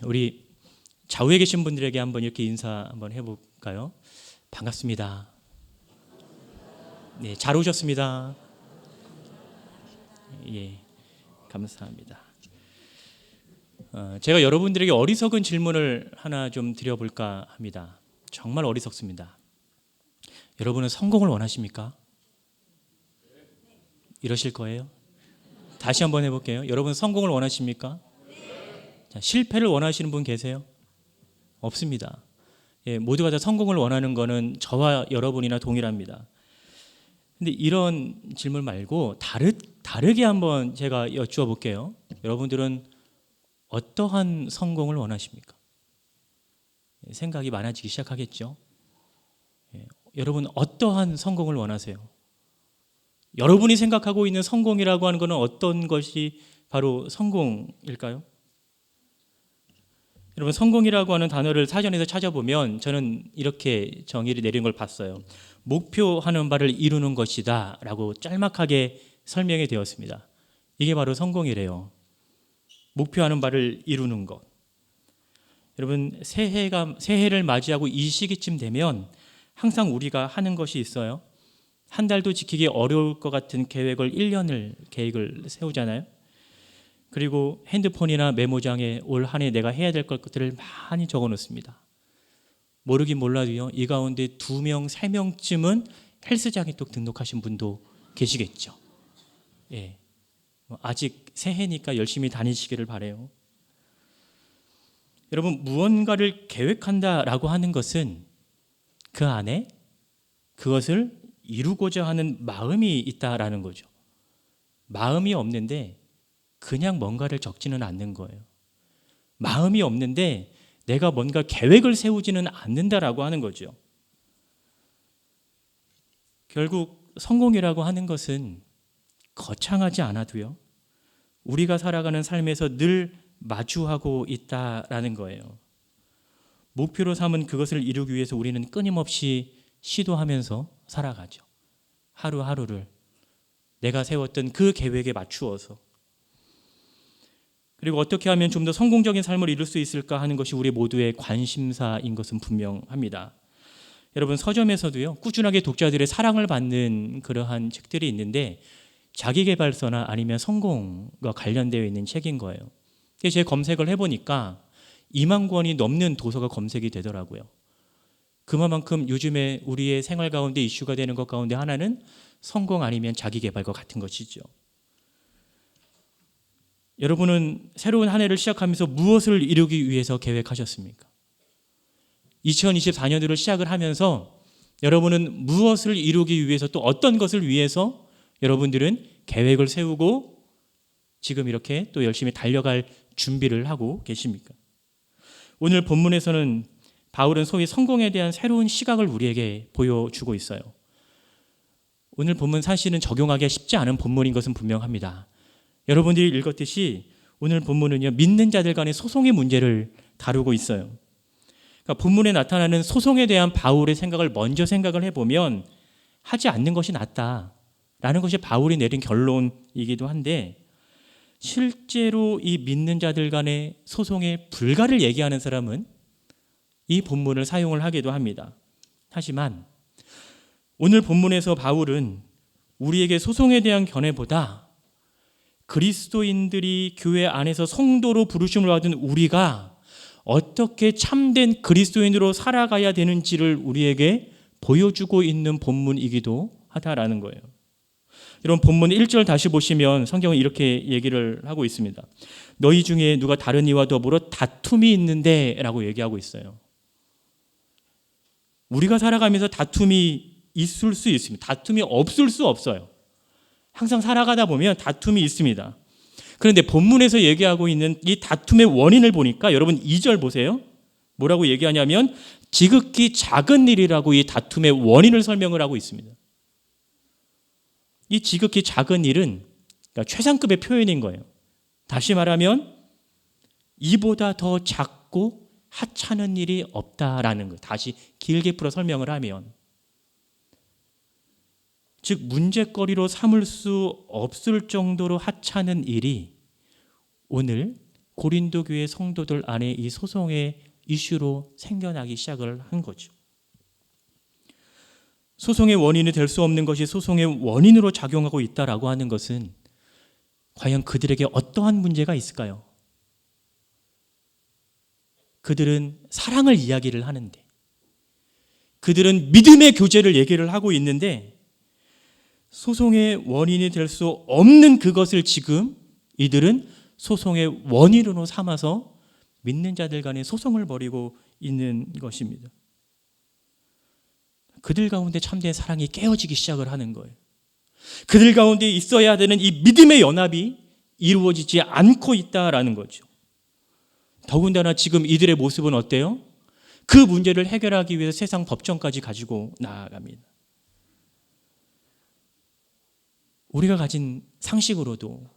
우리 좌우에 계신 분들에게 한번 이렇게 인사 한번 해볼까요? 반갑습니다. 네, 잘 오셨습니다. 예, 감사합니다. 제가 여러분들에게 어리석은 질문을 하나 좀 드려볼까 합니다. 정말 어리석습니다. 여러분은 성공을 원하십니까? 이러실 거예요? 다시 한번 해볼게요. 여러분 성공을 원하십니까? 자, 실패를 원하시는 분 계세요? 없습니다. 모두가 다 성공을 원하는 거는 저와 여러분이나 동일합니다. 근데 이런 질문 말고 다르게 한번 제가 여쭈어 볼게요. 여러분들은 어떠한 성공을 원하십니까? 생각이 많아지기 시작하겠죠. 여러분 어떠한 성공을 원하세요? 여러분이 생각하고 있는 성공이라고 하는 것은 어떤 것이 바로 성공일까요? 여러분 성공이라고 하는 단어를 사전에서 찾아보면 저는 이렇게 정의를 내린 걸 봤어요. 목표하는 바를 이루는 것이다 라고 짤막하게 설명이 되었습니다. 이게 바로 성공이래요. 목표하는 바를 이루는 것. 여러분 새해를 맞이하고 이 시기쯤 되면 항상 우리가 하는 것이 있어요. 한 달도 지키기 어려울 것 같은 계획을 1년을 계획을 세우잖아요. 그리고 핸드폰이나 메모장에 올 한 해 내가 해야 될 것들을 많이 적어 놓습니다. 모르긴 몰라도요, 이 가운데 2명, 3명쯤은 헬스장에 또 등록하신 분도 계시겠죠. 아직 새해니까 열심히 다니시기를 바라요. 여러분 무언가를 계획한다라고 하는 것은 그 안에 그것을 이루고자 하는 마음이 있다라는 거죠. 마음이 없는데 그냥 뭔가를 적지는 않는 거예요. 마음이 없는데 내가 뭔가 계획을 세우지는 않는다라고 하는 거죠. 결국 성공이라고 하는 것은 거창하지 않아도요, 우리가 살아가는 삶에서 늘 마주하고 있다라는 거예요. 목표로 삼은 그것을 이루기 위해서 우리는 끊임없이 시도하면서 살아가죠. 하루하루를 내가 세웠던 그 계획에 맞추어서. 그리고 어떻게 하면 좀 더 성공적인 삶을 이룰 수 있을까 하는 것이 우리 모두의 관심사인 것은 분명합니다. 여러분 서점에서도요, 꾸준하게 독자들의 사랑을 받는 그러한 책들이 있는데 자기계발서나 아니면 성공과 관련되어 있는 책인 거예요. 제 검색을 해보니까 2만 권이 넘는 도서가 검색이 되더라고요. 그만큼 요즘에 우리의 생활 가운데 이슈가 되는 것 가운데 하나는 성공 아니면 자기계발과 같은 것이죠. 여러분은 새로운 한 해를 시작하면서 무엇을 이루기 위해서 계획하셨습니까? 2024년도를 시작을 하면서 여러분은 무엇을 이루기 위해서, 또 어떤 것을 위해서 여러분들은 계획을 세우고 지금 이렇게 또 열심히 달려갈 준비를 하고 계십니까? 오늘 본문에서는 바울은 소위 성공에 대한 새로운 시각을 우리에게 보여주고 있어요. 오늘 본문 사실은 적용하기가 쉽지 않은 본문인 것은 분명합니다. 여러분들이 읽었듯이 오늘 본문은요, 믿는 자들 간의 소송의 문제를 다루고 있어요. 그러니까 본문에 나타나는 소송에 대한 바울의 생각을 먼저 생각을 해보면 하지 않는 것이 낫다라는 것이 바울이 내린 결론이기도 한데, 실제로 이 믿는 자들 간의 소송의 불가를 얘기하는 사람은 이 본문을 사용을 하기도 합니다. 하지만 오늘 본문에서 바울은 우리에게 소송에 대한 견해보다 그리스도인들이 교회 안에서 성도로 부르심을 받은 우리가 어떻게 참된 그리스도인으로 살아가야 되는지를 우리에게 보여주고 있는 본문이기도 하다라는 거예요. 여러분 본문 1절 다시 보시면 성경은 이렇게 얘기를 하고 있습니다. 너희 중에 누가 다른 이와 더불어 다툼이 있는데 라고 얘기하고 있어요. 우리가 살아가면서 다툼이 있을 수 있습니다. 다툼이 없을 수 없어요. 항상 살아가다 보면 다툼이 있습니다. 그런데 본문에서 얘기하고 있는 이 다툼의 원인을 보니까 여러분 2절 보세요. 뭐라고 얘기하냐면 지극히 작은 일이라고 이 다툼의 원인을 설명을 하고 있습니다. 이 지극히 작은 일은 그러니까 최상급의 표현인 거예요. 다시 말하면 이보다 더 작고 하찮은 일이 없다라는 거. 다시 길게 풀어 설명을 하면, 즉 문제거리로 삼을 수 없을 정도로 하찮은 일이 오늘 고린도 교회 성도들 안에 이 소송의 이슈로 생겨나기 시작을 한 거죠. 소송의 원인이 될 수 없는 것이 소송의 원인으로 작용하고 있다라고 하는 것은 과연 그들에게 어떠한 문제가 있을까요? 그들은 사랑을 이야기를 하는데, 그들은 믿음의 교제를 얘기를 하고 있는데, 소송의 원인이 될 수 없는 그것을 지금 이들은 소송의 원인으로 삼아서 믿는 자들 간에 소송을 벌이고 있는 것입니다. 그들 가운데 참된 사랑이 깨어지기 시작을 하는 거예요. 그들 가운데 있어야 되는 이 믿음의 연합이 이루어지지 않고 있다라는 거죠. 더군다나 지금 이들의 모습은 어때요? 그 문제를 해결하기 위해서 세상 법정까지 가지고 나아갑니다. 우리가 가진 상식으로도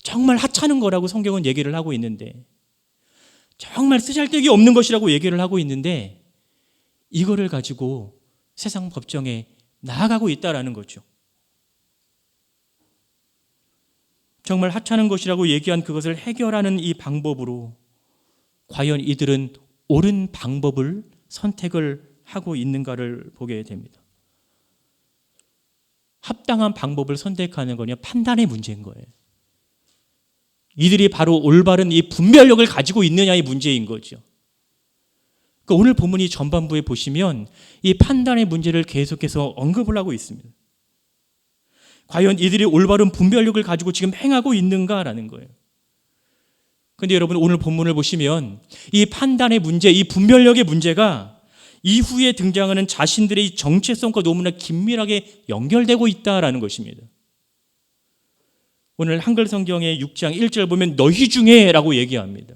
정말 하찮은 거라고 성경은 얘기를 하고 있는데, 정말 쓰잘데기 없는 것이라고 얘기를 하고 있는데, 이거를 가지고 세상 법정에 나아가고 있다라는 거죠. 정말 하찮은 것이라고 얘기한 그것을 해결하는 이 방법으로 과연 이들은 옳은 방법을 선택을 하고 있는가를 보게 됩니다. 합당한 방법을 선택하는 거냐, 판단의 문제인 거예요. 이들이 바로 올바른 이 분별력을 가지고 있느냐의 문제인 거죠. 그러니까 오늘 본문이 전반부에 보시면 이 판단의 문제를 계속해서 언급을 하고 있습니다. 과연 이들이 올바른 분별력을 가지고 지금 행하고 있는가라는 거예요. 그런데 여러분, 오늘 본문을 보시면 이 판단의 문제, 이 분별력의 문제가 이후에 등장하는 자신들의 이 정체성과 너무나 긴밀하게 연결되고 있다라는 것입니다. 오늘 한글 성경의 6장 1절 보면 너희 중에 라고 얘기합니다.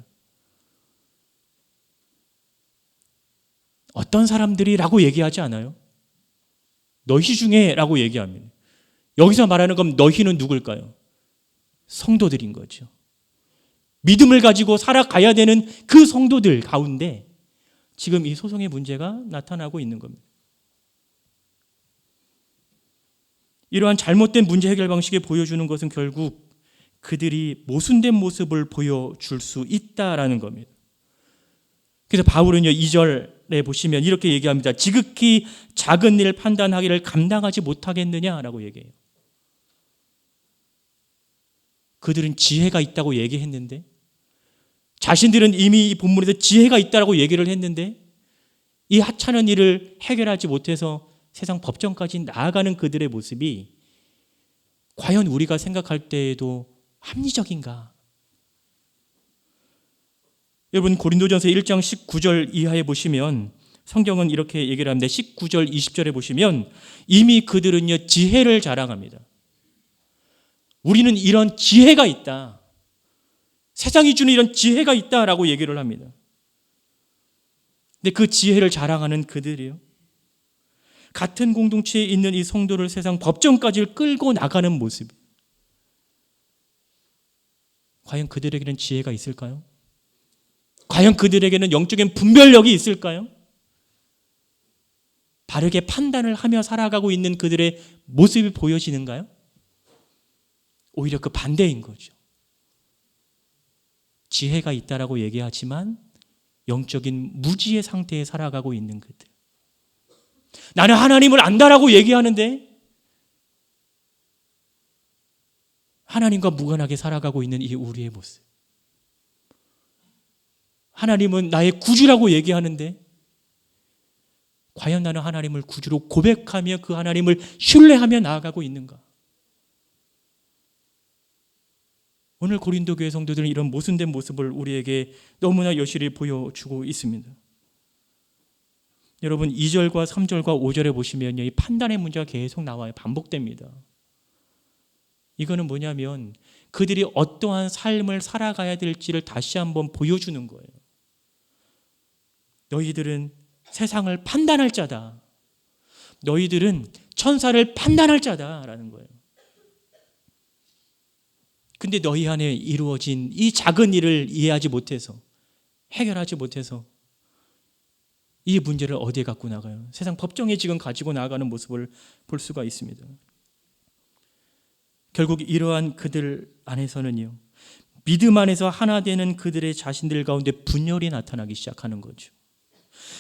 어떤 사람들이 라고 얘기하지 않아요? 너희 중에 라고 얘기합니다. 여기서 말하는 건 너희는 누굴까요? 성도들인 거죠. 믿음을 가지고 살아가야 되는 그 성도들 가운데 지금 이 소송의 문제가 나타나고 있는 겁니다. 이러한 잘못된 문제 해결 방식에 보여주는 것은 결국 그들이 모순된 모습을 보여줄 수 있다라는 겁니다. 그래서 바울은요, 2절에 보시면 이렇게 얘기합니다. 지극히 작은 일 판단하기를 감당하지 못하겠느냐라고 얘기해요. 그들은 지혜가 있다고 얘기했는데, 자신들은 이미 이 본문에서 지혜가 있다고 얘기를 했는데, 이 하찮은 일을 해결하지 못해서 세상 법정까지 나아가는 그들의 모습이 과연 우리가 생각할 때에도 합리적인가? 여러분, 고린도전서 1장 19절 이하에 보시면 성경은 이렇게 얘기를 합니다. 19절 20절에 보시면 이미 그들은요, 지혜를 자랑합니다. 우리는 이런 지혜가 있다, 세상이 주는 이런 지혜가 있다라고 얘기를 합니다. 근데 그 지혜를 자랑하는 그들이요, 같은 공동체에 있는 이 성도를 세상 법정까지 끌고 나가는 모습, 과연 그들에게는 지혜가 있을까요? 과연 그들에게는 영적인 분별력이 있을까요? 바르게 판단을 하며 살아가고 있는 그들의 모습이 보여지는가요? 오히려 그 반대인 거죠. 지혜가 있다라고 얘기하지만 영적인 무지의 상태에 살아가고 있는 그들. 나는 하나님을 안다라고 얘기하는데 하나님과 무관하게 살아가고 있는 이 우리의 모습. 하나님은 나의 구주라고 얘기하는데 과연 나는 하나님을 구주로 고백하며 그 하나님을 신뢰하며 나아가고 있는가? 오늘 고린도 교회 성도들은 이런 모순된 모습을 우리에게 너무나 여실히 보여주고 있습니다. 여러분, 2절과 3절과 5절에 보시면 이 판단의 문제가 계속 나와요. 반복됩니다. 이거는 뭐냐면 그들이 어떠한 삶을 살아가야 될지를 다시 한번 보여주는 거예요. 너희들은 세상을 판단할 자다. 너희들은 천사를 판단할 자다라는 거예요. 근데 너희 안에 이루어진 이 작은 일을 이해하지 못해서, 해결하지 못해서 이 문제를 어디에 갖고 나가요? 세상 법정에 지금 가지고 나가는 모습을 볼 수가 있습니다. 결국 이러한 그들 안에서는요, 믿음 안에서 하나 되는 그들의 자신들 가운데 분열이 나타나기 시작하는 거죠.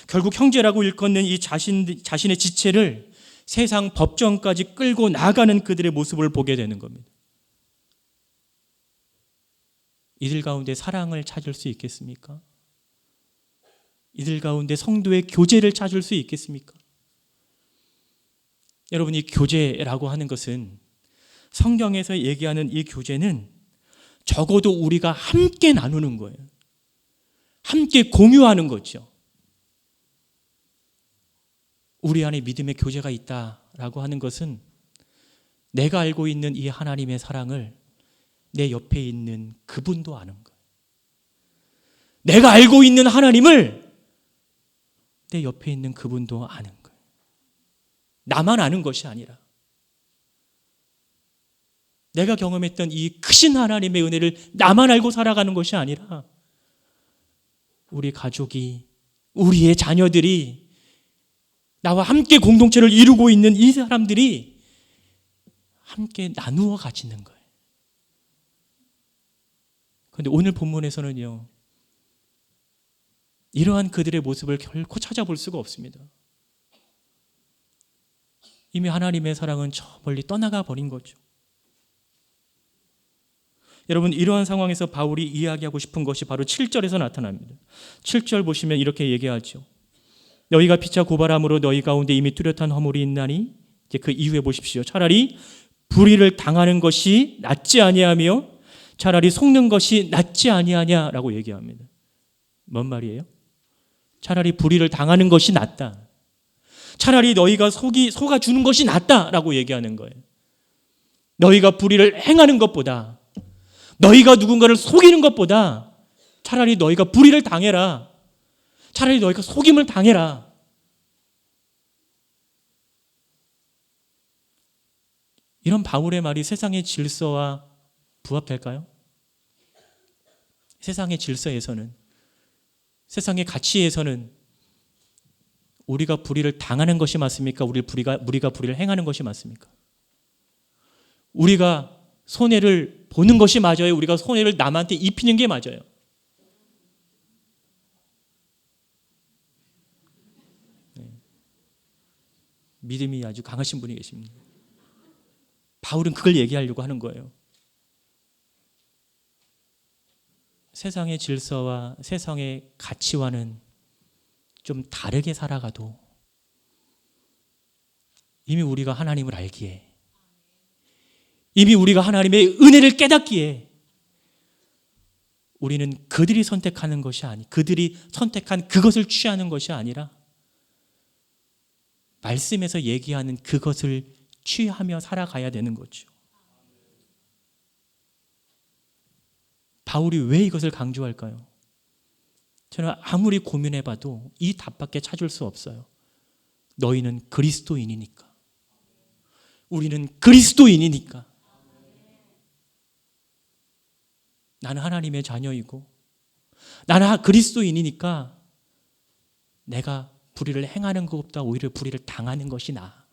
결국 형제라고 일컫는 이 자신의 지체를 세상 법정까지 끌고 나가는 그들의 모습을 보게 되는 겁니다. 이들 가운데 사랑을 찾을 수 있겠습니까? 이들 가운데 성도의 교제를 찾을 수 있겠습니까? 여러분, 이 교제라고 하는 것은, 성경에서 얘기하는 이 교제는 적어도 우리가 함께 나누는 거예요. 함께 공유하는 거죠. 우리 안에 믿음의 교제가 있다라고 하는 것은 내가 알고 있는 이 하나님의 사랑을 내 옆에 있는 그분도 아는 거예요. 내가 알고 있는 하나님을 내 옆에 있는 그분도 아는 거예요. 나만 아는 것이 아니라 내가 경험했던 이 크신 하나님의 은혜를 나만 알고 살아가는 것이 아니라 우리 가족이, 우리의 자녀들이, 나와 함께 공동체를 이루고 있는 이 사람들이 함께 나누어 가지는 거예요. 그런데 오늘 본문에서는요, 이러한 그들의 모습을 결코 찾아볼 수가 없습니다. 이미 하나님의 사랑은 저 멀리 떠나가 버린 거죠. 여러분, 이러한 상황에서 바울이 이야기하고 싶은 것이 바로 7절에서 나타납니다. 7절 보시면 이렇게 얘기하죠. 너희가 피차 고발함으로 너희 가운데 이미 뚜렷한 허물이 있나니, 이제 그 이후에 보십시오. 차라리 불의를 당하는 것이 낫지 아니하며 차라리 속는 것이 낫지 아니하냐라고 얘기합니다. 뭔 말이에요? 차라리 불의를 당하는 것이 낫다. 차라리 너희가 속아주는 것이 낫다라고 얘기하는 거예요. 너희가 불의를 행하는 것보다, 너희가 누군가를 속이는 것보다 차라리 너희가 불의를 당해라. 차라리 너희가 속임을 당해라. 이런 바울의 말이 세상의 질서와 부합될까요? 세상의 질서에서는, 세상의 가치에서는 우리가 불의를 당하는 것이 맞습니까? 우리가 불의를 행하는 것이 맞습니까? 우리가 손해를 보는 것이 맞아요? 우리가 손해를 남한테 입히는 게 맞아요? 네. 믿음이 아주 강하신 분이 계십니다. 바울은 그걸 얘기하려고 하는 거예요. 세상의 질서와 세상의 가치와는 좀 다르게 살아가도 이미 우리가 하나님을 알기에, 이미 우리가 하나님의 은혜를 깨닫기에 우리는 그들이 선택하는 것이 그들이 선택한 그것을 취하는 것이 아니라 말씀에서 얘기하는 그것을 취하며 살아가야 되는 거죠. 바울이 왜 이것을 강조할까요? 저는 아무리 고민해봐도 이 답밖에 찾을 수 없어요. 너희는 그리스도인이니까. 우리는 그리스도인이니까. 나는 하나님의 자녀이고 나는 그리스도인이니까 내가 불의를 행하는 것보다 오히려 불의를 당하는 것이 나아.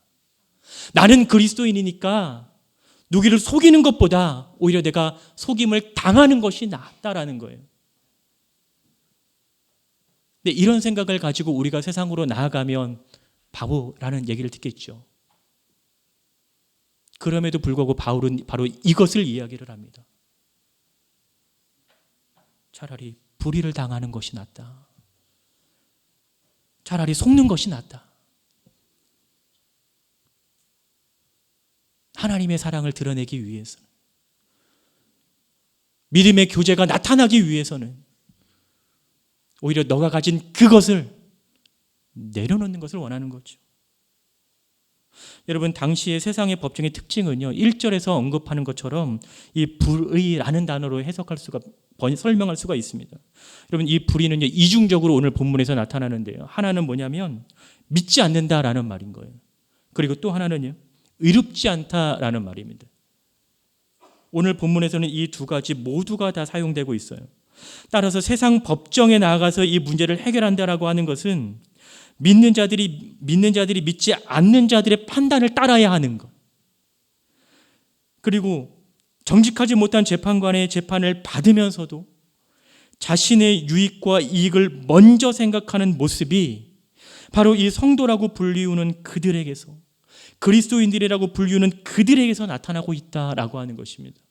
나는 그리스도인이니까 누구를 속이는 것보다 오히려 내가 속임을 당하는 것이 낫다라는 거예요. 근데 이런 생각을 가지고 우리가 세상으로 나아가면 바보라는 얘기를 듣겠죠. 그럼에도 불구하고 바울은 바로 이것을 이야기를 합니다. 차라리 불의를 당하는 것이 낫다. 차라리 속는 것이 낫다. 하나님의 사랑을 드러내기 위해서는, 믿음의 교제가 나타나기 위해서는 오히려 너가 가진 그것을 내려놓는 것을 원하는 거죠. 여러분, 당시의 세상의 법정의 특징은요, 1절에서 언급하는 것처럼 이 불의라는 단어로 설명할 수가 있습니다. 여러분, 이 불의는요, 이중적으로 오늘 본문에서 나타나는데요. 하나는 뭐냐면 믿지 않는다라는 말인 거예요. 그리고 또 하나는요, 의롭지 않다라는 말입니다. 오늘 본문에서는 이 두 가지 모두가 다 사용되고 있어요. 따라서 세상 법정에 나아가서 이 문제를 해결한다라고 하는 것은 믿는 자들이 믿지 않는 자들의 판단을 따라야 하는 것. 그리고 정직하지 못한 재판관의 재판을 받으면서도 자신의 유익과 이익을 먼저 생각하는 모습이 바로 이 성도라고 불리우는 그들에게서, 그리스도인들이라고 불리우는 그들에게서 나타나고 있다라고 하는 것입니다.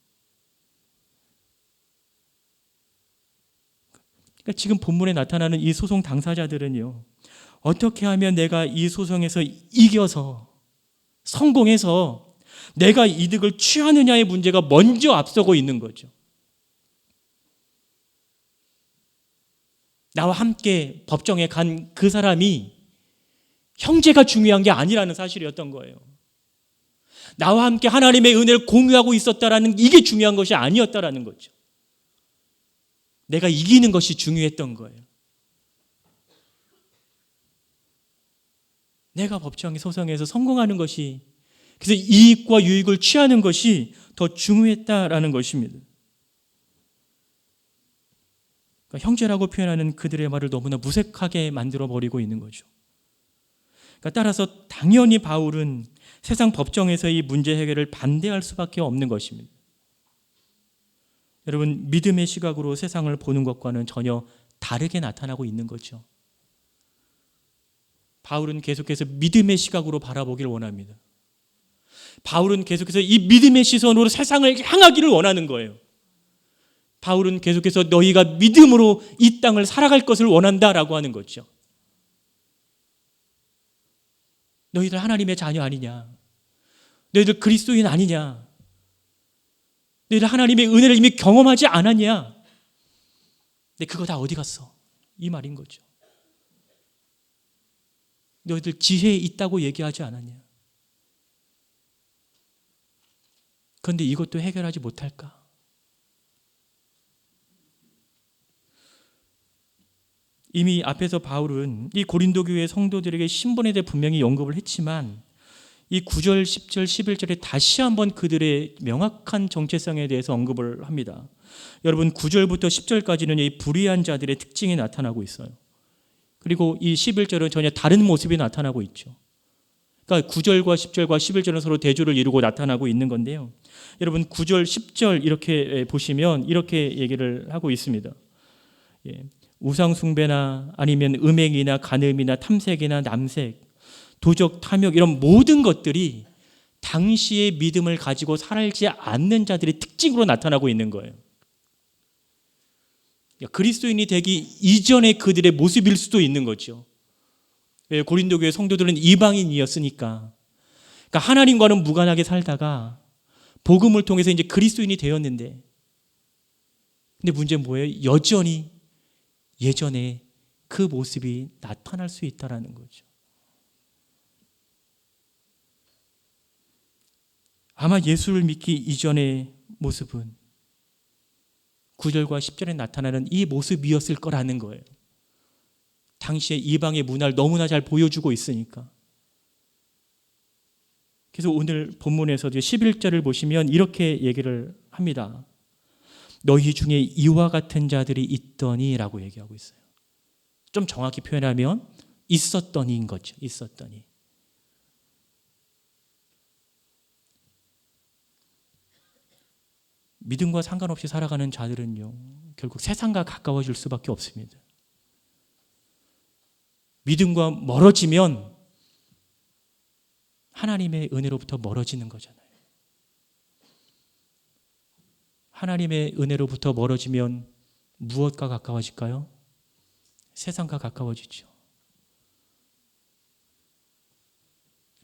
그러니까 지금 본문에 나타나는 이 소송 당사자들은요, 어떻게 하면 내가 이 소송에서 이겨서 성공해서 내가 이득을 취하느냐의 문제가 먼저 앞서고 있는 거죠. 나와 함께 법정에 간 그 사람이 형제가 중요한 게 아니라는 사실이었던 거예요. 나와 함께 하나님의 은혜를 공유하고 있었다라는 이게 중요한 것이 아니었다라는 거죠. 내가 이기는 것이 중요했던 거예요. 내가 법정 소송에서 성공하는 것이, 그래서 이익과 유익을 취하는 것이 더 중요했다라는 것입니다. 그러니까 형제라고 표현하는 그들의 말을 너무나 무색하게 만들어버리고 있는 거죠. 그러니까 따라서 당연히 바울은 세상 법정에서 이 문제 해결을 반대할 수밖에 없는 것입니다. 여러분, 믿음의 시각으로 세상을 보는 것과는 전혀 다르게 나타나고 있는 거죠. 바울은 계속해서 믿음의 시각으로 바라보기를 원합니다. 바울은 계속해서 이 믿음의 시선으로 세상을 향하기를 원하는 거예요. 바울은 계속해서 너희가 믿음으로 이 땅을 살아갈 것을 원한다라고 하는 거죠. 너희들 하나님의 자녀 아니냐? 너희들 그리스도인 아니냐? 너희들 하나님의 은혜를 이미 경험하지 않았냐? 근데 그거 다 어디 갔어? 이 말인 거죠. 너희들 지혜에 있다고 얘기하지 않았냐? 그런데 이것도 해결하지 못할까? 이미 앞에서 바울은 이 고린도 교회 성도들에게 신분에 대해 분명히 언급을 했지만 이 9절, 10절, 11절에 다시 한번 그들의 명확한 정체성에 대해서 언급을 합니다. 여러분, 9절부터 10절까지는 이 불의한 자들의 특징이 나타나고 있어요. 그리고 이 11절은 전혀 다른 모습이 나타나고 있죠. 그러니까 9절과 10절과 11절은 서로 대조를 이루고 나타나고 있는 건데요. 여러분, 9절, 10절 이렇게 보시면 이렇게 얘기를 하고 있습니다. 우상 숭배나 아니면 음행이나 간음이나 탐색이나 남색, 도적, 탐욕 이런 모든 것들이 당시의 믿음을 가지고 살지 않는 자들의 특징으로 나타나고 있는 거예요. 그리스도인이 되기 이전의 그들의 모습일 수도 있는 거죠. 왜? 고린도 교회 성도들은 이방인이었으니까. 그러니까 하나님과는 무관하게 살다가 복음을 통해서 이제 그리스도인이 되었는데, 근데 문제는 뭐예요? 여전히 예전에 그 모습이 나타날 수 있다라는 거죠. 아마 예수를 믿기 이전의 모습은 9절과 10절에 나타나는 이 모습이었을 거라는 거예요. 당시의 이방의 문화를 너무나 잘 보여주고 있으니까. 그래서 오늘 본문에서 11절을 보시면 이렇게 얘기를 합니다. 너희 중에 이와 같은 자들이 있더니 라고 얘기하고 있어요. 좀 정확히 표현하면 있었더니인 거죠. 있었더니. 믿음과 상관없이 살아가는 자들은요, 결국 세상과 가까워질 수밖에 없습니다. 믿음과 멀어지면 하나님의 은혜로부터 멀어지는 거잖아요. 하나님의 은혜로부터 멀어지면 무엇과 가까워질까요? 세상과 가까워지죠.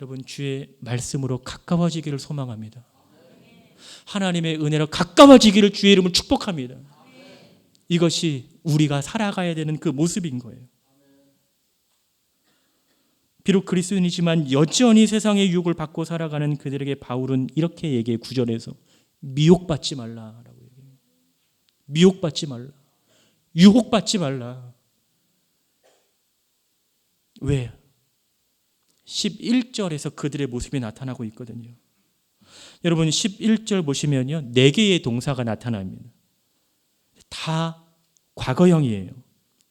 여러분, 주의 말씀으로 가까워지기를 소망합니다. 하나님의 은혜로 가까워지기를 주의 이름으로 축복합니다. 이것이 우리가 살아가야 되는 그 모습인 거예요. 비록 그리스도인이지만 여전히 세상의 유혹을 받고 살아가는 그들에게 바울은 이렇게 얘기해. 9절에서 미혹받지 말라라고 얘기해요. 미혹받지 말라. 유혹받지 말라. 왜? 11절에서 그들의 모습이 나타나고 있거든요. 여러분, 11절 보시면요, 4개의 동사가 나타납니다. 다 과거형이에요.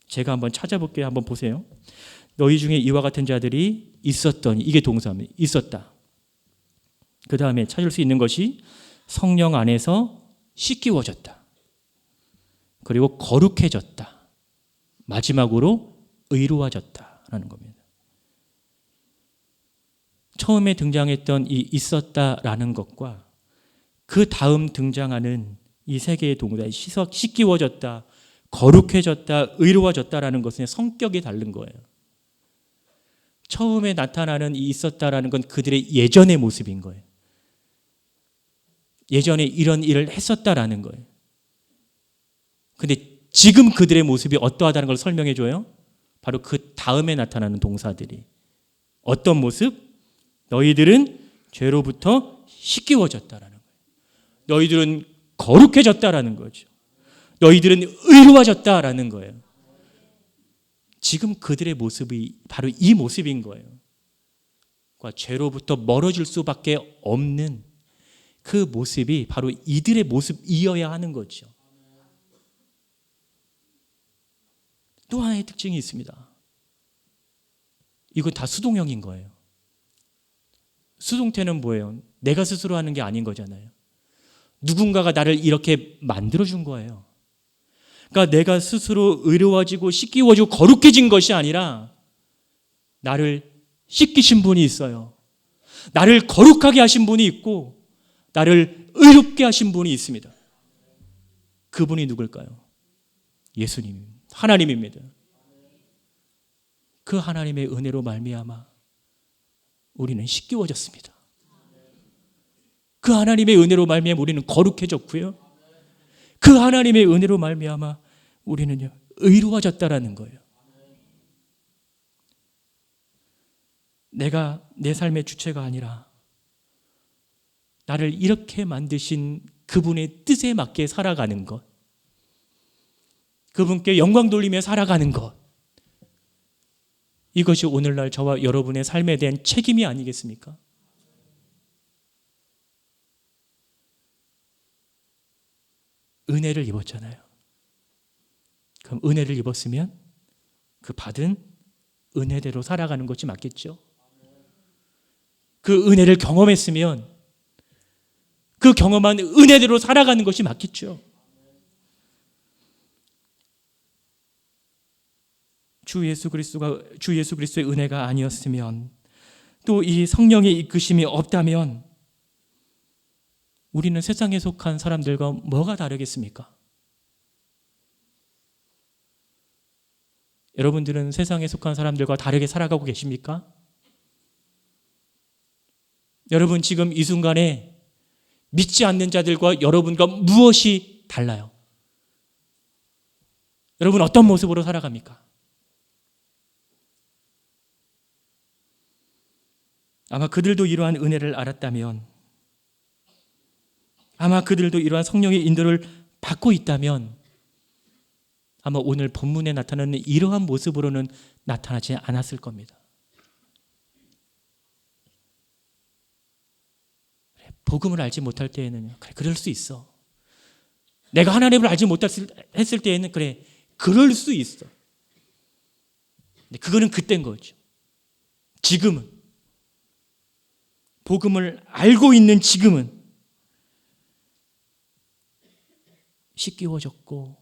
제가 한번 찾아볼게요. 한번 보세요. 너희 중에 이와 같은 자들이 있었더니, 이게 동사입니다. 있었다. 그 다음에 찾을 수 있는 것이 성령 안에서 씻기워졌다. 그리고 거룩해졌다. 마지막으로 의로워졌다라는 겁니다. 처음에 등장했던 이 있었다라는 것과 그 다음 등장하는 이 세 개의 동사, 씻기워졌다, 거룩해졌다, 의로워졌다라는 것은 성격이 다른 거예요. 처음에 나타나는 이 있었다라는 건 그들의 예전의 모습인 거예요. 예전에 이런 일을 했었다라는 거예요. 근데 지금 그들의 모습이 어떠하다는 걸 설명해 줘요. 바로 그 다음에 나타나는 동사들이. 어떤 모습? 너희들은 죄로부터 씻기워졌다라는 거예요. 너희들은 거룩해졌다라는 거죠. 너희들은 의로워졌다라는 거예요. 지금 그들의 모습이 바로 이 모습인 거예요. 죄로부터 멀어질 수밖에 없는 그 모습이 바로 이들의 모습이어야 하는 거죠. 또 하나의 특징이 있습니다. 이건 다 수동형인 거예요. 수동태는 뭐예요? 내가 스스로 하는 게 아닌 거잖아요. 누군가가 나를 이렇게 만들어준 거예요. 그러니까 내가 스스로 의로워지고 씻기워지고 거룩해진 것이 아니라 나를 씻기신 분이 있어요. 나를 거룩하게 하신 분이 있고 나를 의롭게 하신 분이 있습니다. 그분이 누굴까요? 예수님, 하나님입니다. 그 하나님의 은혜로 말미암아 우리는 씻기워졌습니다. 그 하나님의 은혜로 말미암아 우리는 거룩해졌고요. 그 하나님의 은혜로 말미암아 우리는요 의로워졌다라는 거예요. 내가 내 삶의 주체가 아니라 나를 이렇게 만드신 그분의 뜻에 맞게 살아가는 것, 그분께 영광 돌리며 살아가는 것, 이것이 오늘날 저와 여러분의 삶에 대한 책임이 아니겠습니까? 은혜를 입었잖아요. 그럼 은혜를 입었으면 그 받은 은혜대로 살아가는 것이 맞겠죠? 그 은혜를 경험했으면 그 경험한 은혜대로 살아가는 것이 맞겠죠? 주 예수 그리스도의 은혜가 아니었으면, 또 이 성령의 이끄심이 없다면 우리는 세상에 속한 사람들과 뭐가 다르겠습니까? 여러분들은 세상에 속한 사람들과 다르게 살아가고 계십니까? 여러분 지금 이 순간에 믿지 않는 자들과 여러분과 무엇이 달라요? 여러분 어떤 모습으로 살아갑니까? 아마 그들도 이러한 은혜를 알았다면, 아마 그들도 이러한 성령의 인도를 받고 있다면 아마 오늘 본문에 나타나는 이러한 모습으로는 나타나지 않았을 겁니다. 복음을 알지 못할 때에는 그래, 그럴 수 있어. 내가 하나님을 알지 못했을 때에는 그래, 그럴 수 있어. 근데 그거는 그때인 거죠. 지금은, 복음을 알고 있는 지금은, 씻기워졌고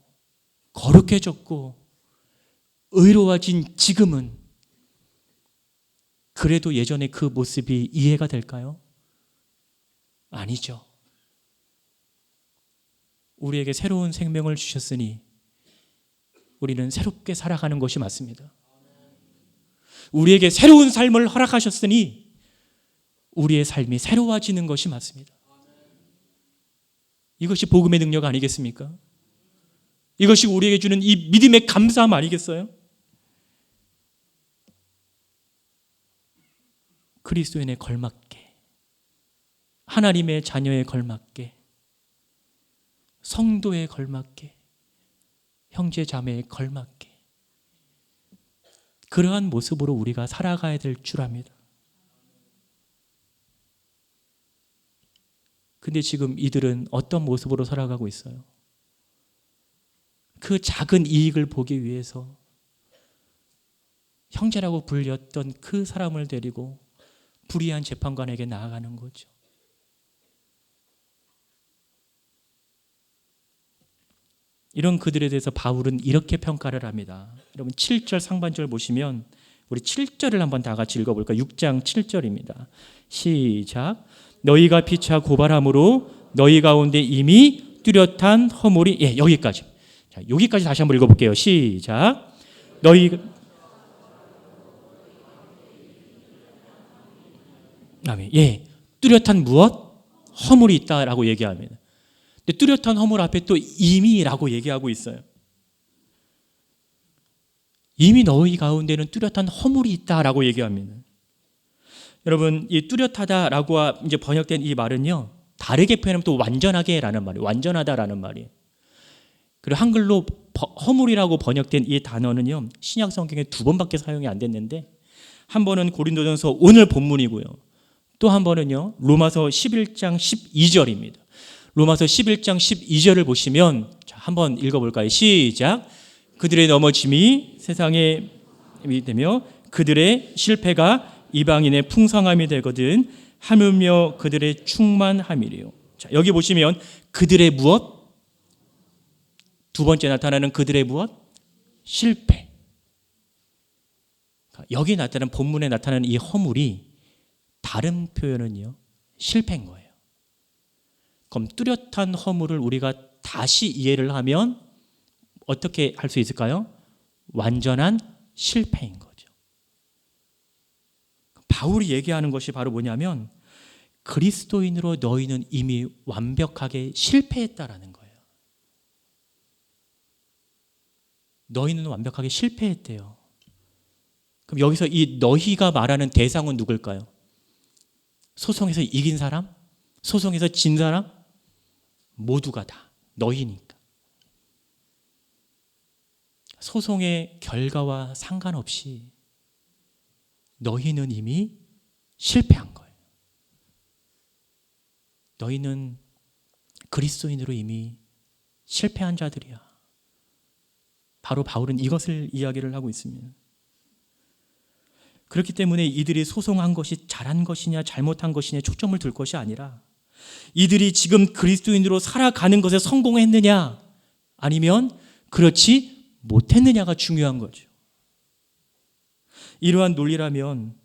거룩해졌고 의로워진 지금은 그래도 예전의 그 모습이 이해가 될까요? 아니죠. 우리에게 새로운 생명을 주셨으니 우리는 새롭게 살아가는 것이 맞습니다. 우리에게 새로운 삶을 허락하셨으니 우리의 삶이 새로워지는 것이 맞습니다. 이것이 복음의 능력 아니겠습니까? 이것이 우리에게 주는 이 믿음의 감사함 아니겠어요? 그리스도인에 걸맞게, 하나님의 자녀에 걸맞게, 성도에 걸맞게, 형제 자매에 걸맞게 그러한 모습으로 우리가 살아가야 될 줄 압니다. 근데 지금 이들은 어떤 모습으로 살아가고 있어요? 그 작은 이익을 보기 위해서 형제라고 불렸던 그 사람을 데리고 불의한 재판관에게 나아가는 거죠. 이런 그들에 대해서 바울은 이렇게 평가를 합니다. 여러분 7절 상반절 보시면 우리 7절을 한번 다 같이 읽어볼까요? 6장 7절입니다. 시작. 너희가 피차 고발함으로 너희 가운데 이미 뚜렷한 허물이 여기까지. 자, 여기까지 다시 한번 읽어볼게요. 시작. 너희 뚜렷한 무엇? 허물이 있다라고 얘기합니다. 근데 뚜렷한 허물 앞에 또 이미라고 얘기하고 있어요. 이미 너희 가운데는 뚜렷한 허물이 있다라고 얘기합니다. 여러분, 이 뚜렷하다라고 이제 번역된 이 말은요, 다르게 표현하면 또 완전하게라는 말이에요. 완전하다라는 말이에요. 그리고 한글로 허물이라고 번역된 이 단어는요, 신약 성경에 2번밖에 사용이 안 됐는데, 한 번은 고린도전서 오늘 본문이고요. 또 한 번은요, 로마서 11장 12절입니다. 로마서 11장 12절을 보시면, 자, 한번 읽어볼까요? 시작. 그들의 넘어짐이 세상에 되며 그들의 실패가 이방인의 풍성함이 되거든 하물며 그들의 충만함이래요. 자, 여기 보시면 그들의 무엇? 두 번째 나타나는 그들의 무엇? 실패. 여기 나타나는 본문에 나타나는 이 허물이 다른 표현은요, 실패인 거예요. 그럼 뚜렷한 허물을 우리가 다시 이해를 하면 어떻게 할 수 있을까요? 완전한 실패인 거죠. 바울이 얘기하는 것이 바로 뭐냐면 그리스도인으로 너희는 이미 완벽하게 실패했다라는 거예요. 너희는 완벽하게 실패했대요. 그럼 여기서 이 너희가 말하는 대상은 누굴까요? 소송에서 이긴 사람? 소송에서 진 사람? 모두가 다 너희니까. 소송의 결과와 상관없이 너희는 이미 실패한 거예요. 너희는 그리스도인으로 이미 실패한 자들이야. 바로 바울은 이것을 이야기를 하고 있습니다. 그렇기 때문에 이들이 소송한 것이 잘한 것이냐 잘못한 것이냐 초점을 둘 것이 아니라 이들이 지금 그리스도인으로 살아가는 것에 성공했느냐 아니면 그렇지 못했느냐가 중요한 거죠. 이러한 논리라면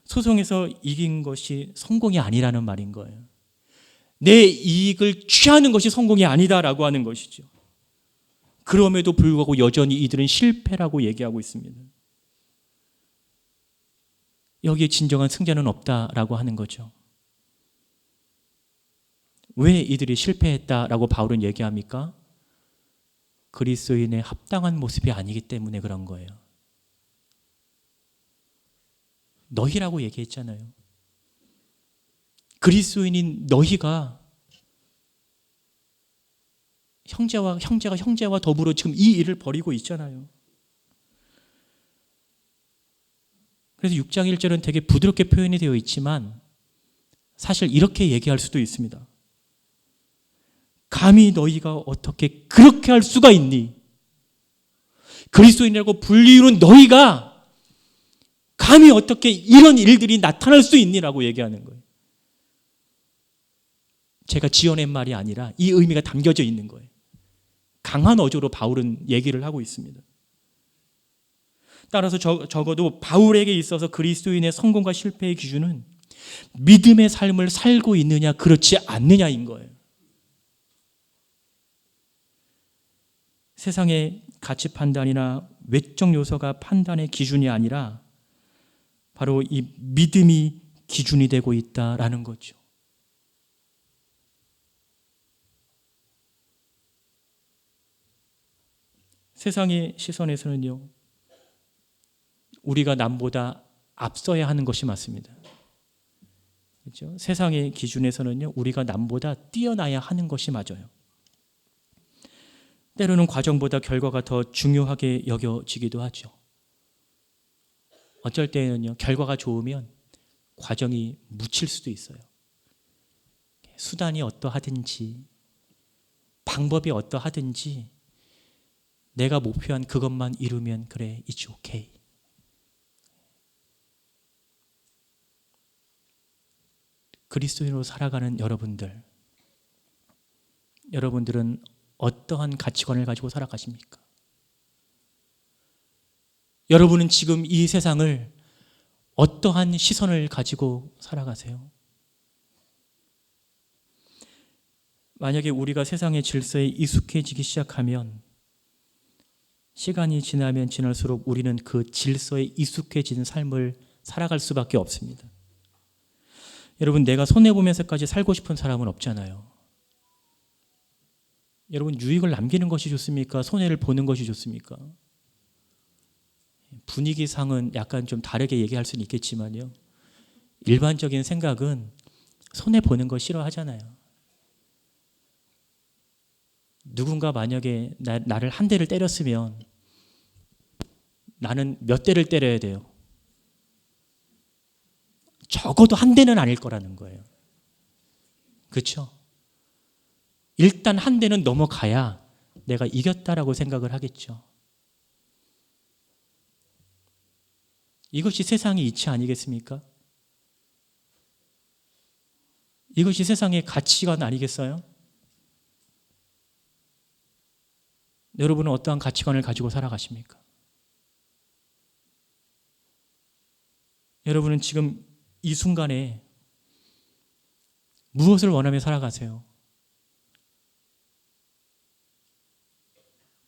소송에서 이긴 것이 성공이 아니라는 말인 거예요. 내 이익을 취하는 것이 성공이 아니다라고 하는 것이죠. 그럼에도 불구하고 여전히 이들은 실패라고 얘기하고 있습니다. 여기에 진정한 승자는 없다라고 하는 거죠. 왜 이들이 실패했다라고 바울은 얘기합니까? 그리스도인의 합당한 모습이 아니기 때문에 그런 거예요. 너희라고 얘기했잖아요. 그리스도인인 너희가 형제가 형제와 더불어 지금 이 일을 벌이고 있잖아요. 그래서 6장 1절은 되게 부드럽게 표현이 되어 있지만 사실 이렇게 얘기할 수도 있습니다. 감히 너희가 어떻게 그렇게 할 수가 있니? 그리스도인이라고 불리우는 너희가 감히 어떻게 이런 일들이 나타날 수 있니라고 얘기하는 거예요. 제가 지어낸 말이 아니라 이 의미가 담겨져 있는 거예요. 강한 어조로 바울은 얘기를 하고 있습니다. 따라서 적어도 바울에게 있어서 그리스도인의 성공과 실패의 기준은 믿음의 삶을 살고 있느냐 그렇지 않느냐인 거예요. 세상의 가치 판단이나 외적 요소가 판단의 기준이 아니라 바로 이 믿음이 기준이 되고 있다라는 거죠. 세상의 시선에서는요, 우리가 남보다 앞서야 하는 것이 맞습니다. 그렇죠? 세상의 기준에서는요, 우리가 남보다 뛰어나야 하는 것이 맞아요. 때로는 과정보다 결과가 더 중요하게 여겨지기도 하죠. 어쩔 때는요, 결과가 좋으면 과정이 묻힐 수도 있어요. 수단이 어떠하든지, 방법이 어떠하든지, 내가 목표한 그것만 이루면 그래, it's okay. 그리스도인으로 살아가는 여러분들은 어떠한 가치관을 가지고 살아가십니까? 여러분은 지금 이 세상을 어떠한 시선을 가지고 살아가세요? 만약에 우리가 세상의 질서에 익숙해지기 시작하면 시간이 지나면 지날수록 우리는 그 질서에 익숙해지는 삶을 살아갈 수밖에 없습니다. 여러분, 내가 손해보면서까지 살고 싶은 사람은 없잖아요. 여러분, 유익을 남기는 것이 좋습니까? 손해를 보는 것이 좋습니까? 분위기상은 약간 좀 다르게 얘기할 수는 있겠지만요, 일반적인 생각은 손해보는 거 싫어하잖아요. 누군가 만약에 나를 한 대를 때렸으면 나는 몇 대를 때려야 돼요? 적어도 한 대는 아닐 거라는 거예요. 그렇죠? 일단 한 대는 넘어가야 내가 이겼다라고 생각을 하겠죠. 이것이 세상의 이치 아니겠습니까? 이것이 세상의 가치관 아니겠어요? 여러분은 어떠한 가치관을 가지고 살아가십니까? 여러분은 지금 이 순간에 무엇을 원하며 살아가세요?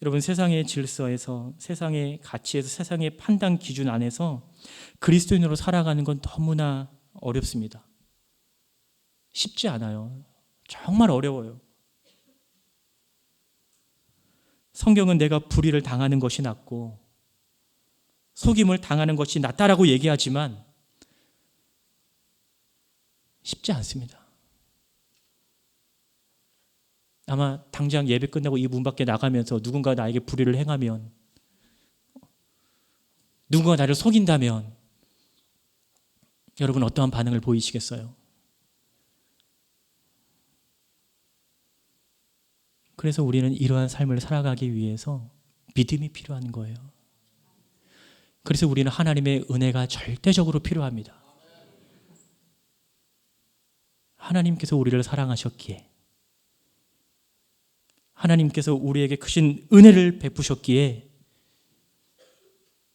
여러분, 세상의 질서에서, 세상의 가치에서, 세상의 판단 기준 안에서 그리스도인으로 살아가는 건 너무나 어렵습니다. 쉽지 않아요. 정말 어려워요. 성경은 내가 불의를 당하는 것이 낫고 속임을 당하는 것이 낫다라고 얘기하지만 쉽지 않습니다. 아마 당장 예배 끝나고 이 문 밖에 나가면서 누군가 나에게 불의를 행하면, 누군가 나를 속인다면 여러분 어떠한 반응을 보이시겠어요? 그래서 우리는 이러한 삶을 살아가기 위해서 믿음이 필요한 거예요. 그래서 우리는 하나님의 은혜가 절대적으로 필요합니다. 하나님께서 우리를 사랑하셨기에, 하나님께서 우리에게 크신 은혜를 베푸셨기에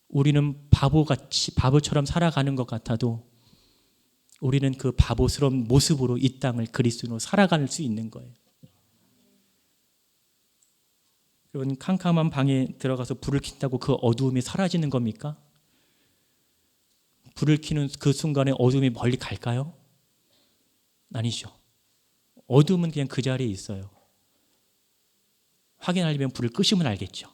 우리는 바보처럼 살아가는 것 같아도 우리는 그 바보스러운 모습으로 이 땅을 그리스도로 살아갈 수 있는 거예요. 여러분, 캄캄한 방에 들어가서 불을 킨다고 그 어두움이 사라지는 겁니까? 불을 켜는 그 순간에 어둠이 멀리 갈까요? 아니죠. 어둠은 그냥 그 자리에 있어요. 확인하려면 불을 끄시면 알겠죠.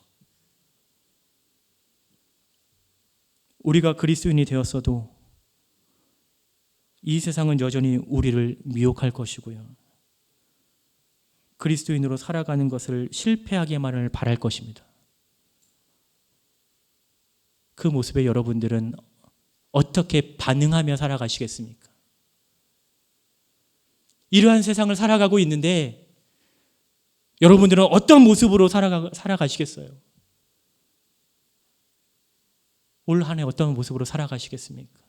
우리가 그리스도인이 되었어도 이 세상은 여전히 우리를 미혹할 것이고요, 그리스도인으로 살아가는 것을 실패하기만을 바랄 것입니다. 그 모습에 여러분들은 어떻게 반응하며 살아가시겠습니까? 이러한 세상을 살아가고 있는데 여러분들은 어떤 모습으로 살아가시겠어요? 올 한 해 어떤 모습으로 살아가시겠습니까?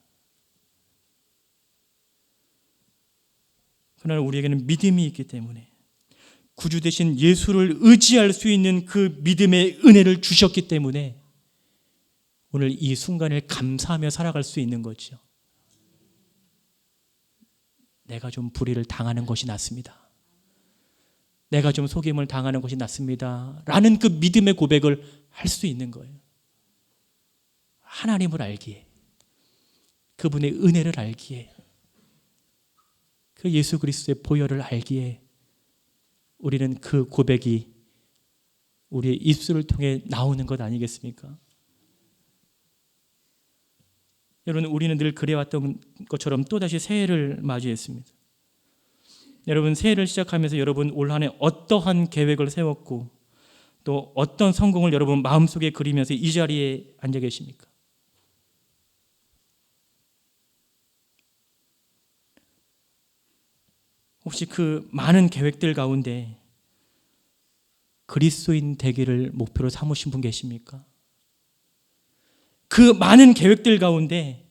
그러나 우리에게는 믿음이 있기 때문에, 구주 되신 예수를 의지할 수 있는 그 믿음의 은혜를 주셨기 때문에 오늘 이 순간을 감사하며 살아갈 수 있는 거죠. 내가 좀 불의를 당하는 것이 낫습니다. 내가 좀 속임을 당하는 것이 낫습니다. 라는 그 믿음의 고백을 할 수 있는 거예요. 하나님을 알기에, 그분의 은혜를 알기에, 그 예수 그리스도의 보혈을 알기에 우리는 그 고백이 우리의 입술을 통해 나오는 것 아니겠습니까? 여러분, 우리는 늘 그래왔던 것처럼 또다시 새해를 맞이했습니다. 여러분, 새해를 시작하면서 여러분 올 한 해 어떠한 계획을 세웠고 또 어떤 성공을 여러분 마음속에 그리면서 이 자리에 앉아 계십니까? 혹시 그 많은 계획들 가운데 그리스도인 되기를 목표로 삼으신 분 계십니까? 그 많은 계획들 가운데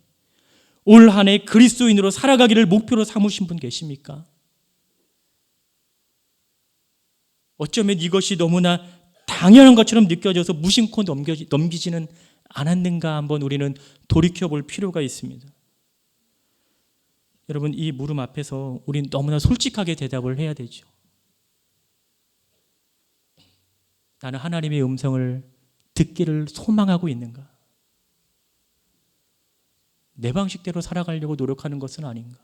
올 한 해 그리스도인으로 살아가기를 목표로 삼으신 분 계십니까? 어쩌면 이것이 너무나 당연한 것처럼 느껴져서 무심코 넘기지는 않았는가 한번 우리는 돌이켜볼 필요가 있습니다. 여러분, 이 물음 앞에서 우리는 너무나 솔직하게 대답을 해야 되죠. 나는 하나님의 음성을 듣기를 소망하고 있는가? 내 방식대로 살아가려고 노력하는 것은 아닌가?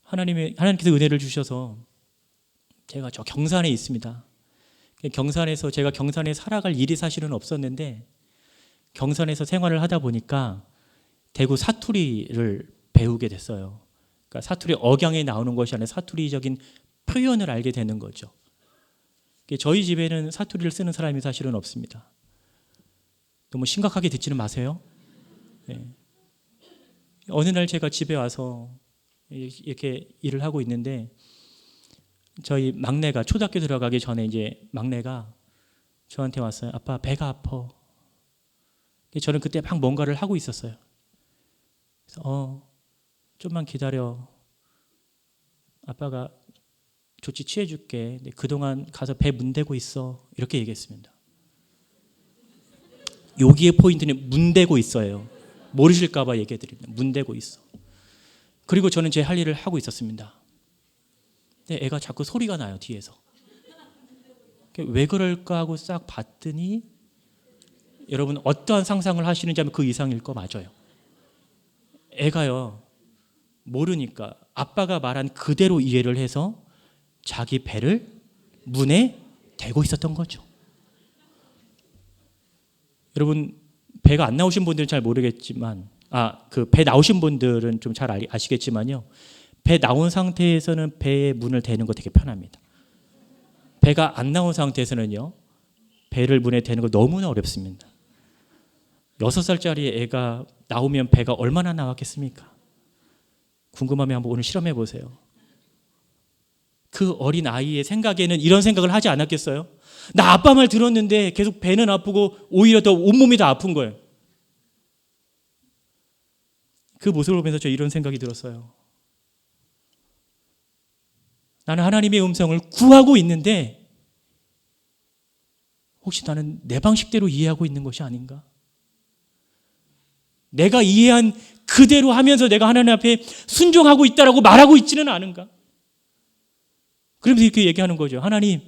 하나님께서 은혜를 주셔서 제가 저 경산에 있습니다. 경산에서 제가 경산에 살아갈 일이 사실은 없었는데 경산에서 생활을 하다 보니까 대구 사투리를 배우게 됐어요. 그러니까 사투리 억양에 나오는 것이 아니라 사투리적인 표현을 알게 되는 거죠. 저희 집에는 사투리를 쓰는 사람이 사실은 없습니다. 너무 심각하게 듣지는 마세요. 네. 어느 날 제가 집에 와서 이렇게 일을 하고 있는데 저희 막내가 초등학교 들어가기 전에 이제 막내가 저한테 왔어요. 아빠, 배가 아파. 저는 그때 막 뭔가를 하고 있었어요. 그래서 좀만 기다려. 아빠가 조치 취해줄게. 그동안 가서 배 문대고 있어. 이렇게 얘기했습니다. 여기에 포인트는 문대고 있어요. 모르실까 봐 얘기해드립니다. 문대고 있어. 그리고 저는 제 할 일을 하고 있었습니다. 근데 애가 자꾸 소리가 나요, 뒤에서. 왜 그럴까 하고 싹 봤더니 여러분 어떠한 상상을 하시는지 하면 그 이상일 거 맞아요. 애가요, 모르니까 아빠가 말한 그대로 이해를 해서 자기 배를 문에 대고 있었던 거죠. 여러분, 배가 안 나오신 분들은 잘 모르겠지만 그 배 나오신 분들은 좀 잘 아시겠지만요. 배 나온 상태에서는 배의 문을 대는 거 되게 편합니다. 배가 안 나온 상태에서는요. 배를 문에 대는 거 너무나 어렵습니다. 6살짜리 애가 나오면 배가 얼마나 나왔겠습니까? 궁금하면 한번 오늘 실험해 보세요. 그 어린 아이의 생각에는 이런 생각을 하지 않았겠어요? 나 아빠 말 들었는데 계속 배는 아프고 오히려 더 온몸이 더 아픈 거예요. 그 모습을 보면서 저 이런 생각이 들었어요. 나는 하나님의 음성을 구하고 있는데 혹시 나는 내 방식대로 이해하고 있는 것이 아닌가? 내가 이해한 그대로 하면서 내가 하나님 앞에 순종하고 있다라고 말하고 있지는 않은가? 그러면서 이렇게 얘기하는 거죠. 하나님,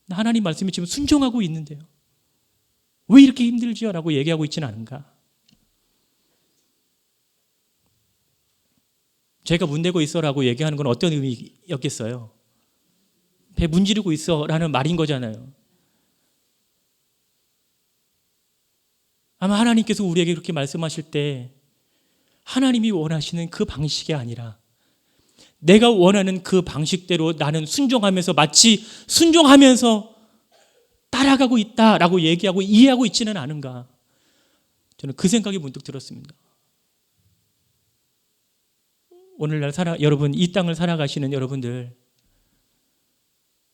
나 하나님 말씀에 지금 순종하고 있는데요. 왜 이렇게 힘들지요? 라고 얘기하고 있지는 않은가? 제가 문대고 있어라고 얘기하는 건 어떤 의미였겠어요? 배 문지르고 있어라는 말인 거잖아요. 아마 하나님께서 우리에게 그렇게 말씀하실 때 하나님이 원하시는 그 방식이 아니라 내가 원하는 그 방식대로 나는 순종하면서 마치 순종하면서 따라가고 있다라고 얘기하고 이해하고 있지는 않은가? 저는 그 생각이 문득 들었습니다. 오늘날 여러분, 이 땅을 살아가시는 여러분들,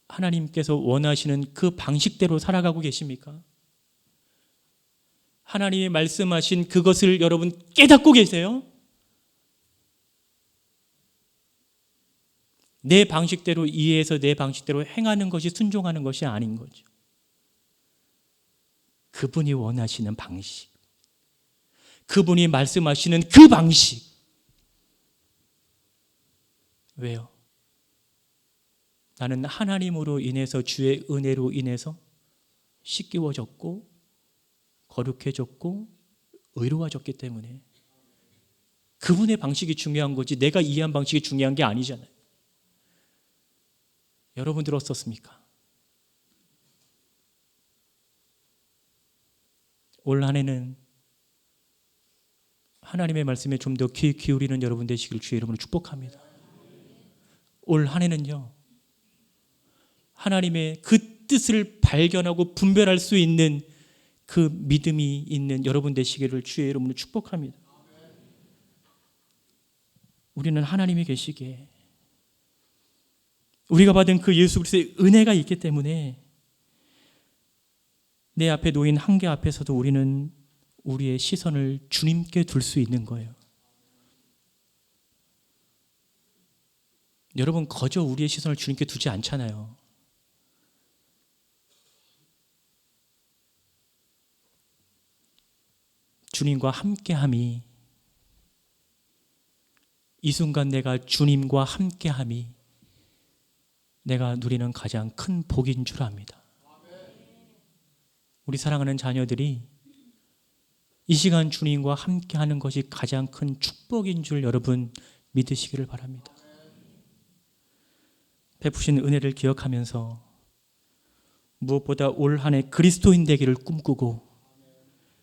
하나님께서 원하시는 그 방식대로 살아가고 계십니까? 하나님이 말씀하신 그것을 여러분 깨닫고 계세요? 내 방식대로 이해해서 내 방식대로 행하는 것이 순종하는 것이 아닌 거죠. 그분이 원하시는 방식, 그분이 말씀하시는 그 방식. 왜요? 나는 하나님으로 인해서, 주의 은혜로 인해서 씻기워졌고 거룩해졌고 의로워졌기 때문에 그분의 방식이 중요한 거지 내가 이해한 방식이 중요한 게 아니잖아요. 여러분들 어떻습니까? 올 한 해는 하나님의 말씀에 좀 더 귀 기울이는 여러분 되시길 주의 이름으로 축복합니다. 올 한 해는요, 하나님의 그 뜻을 발견하고 분별할 수 있는 그 믿음이 있는 여러분 되시기를 주의 이름으로 축복합니다. 우리는 하나님이 계시기에 우리가 받은 그 예수 그리스도의 은혜가 있기 때문에 내 앞에 놓인 한계 앞에서도 우리는 우리의 시선을 주님께 둘 수 있는 거예요. 여러분 거저 우리의 시선을 주님께 두지 않잖아요. 주님과 함께함이, 이 순간 내가 주님과 함께함이 내가 누리는 가장 큰 복인 줄 압니다. 우리 사랑하는 자녀들이 이 시간 주님과 함께하는 것이 가장 큰 축복인 줄 여러분 믿으시기를 바랍니다. 베푸신 은혜를 기억하면서 무엇보다 올 한 해 그리스도인 되기를 꿈꾸고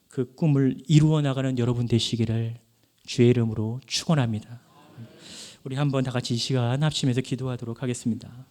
그 꿈을 이루어 나가는 여러분 되시기를 주의 이름으로 축원합니다. 우리 한번 다 같이 이 시간 합심해서 기도하도록 하겠습니다.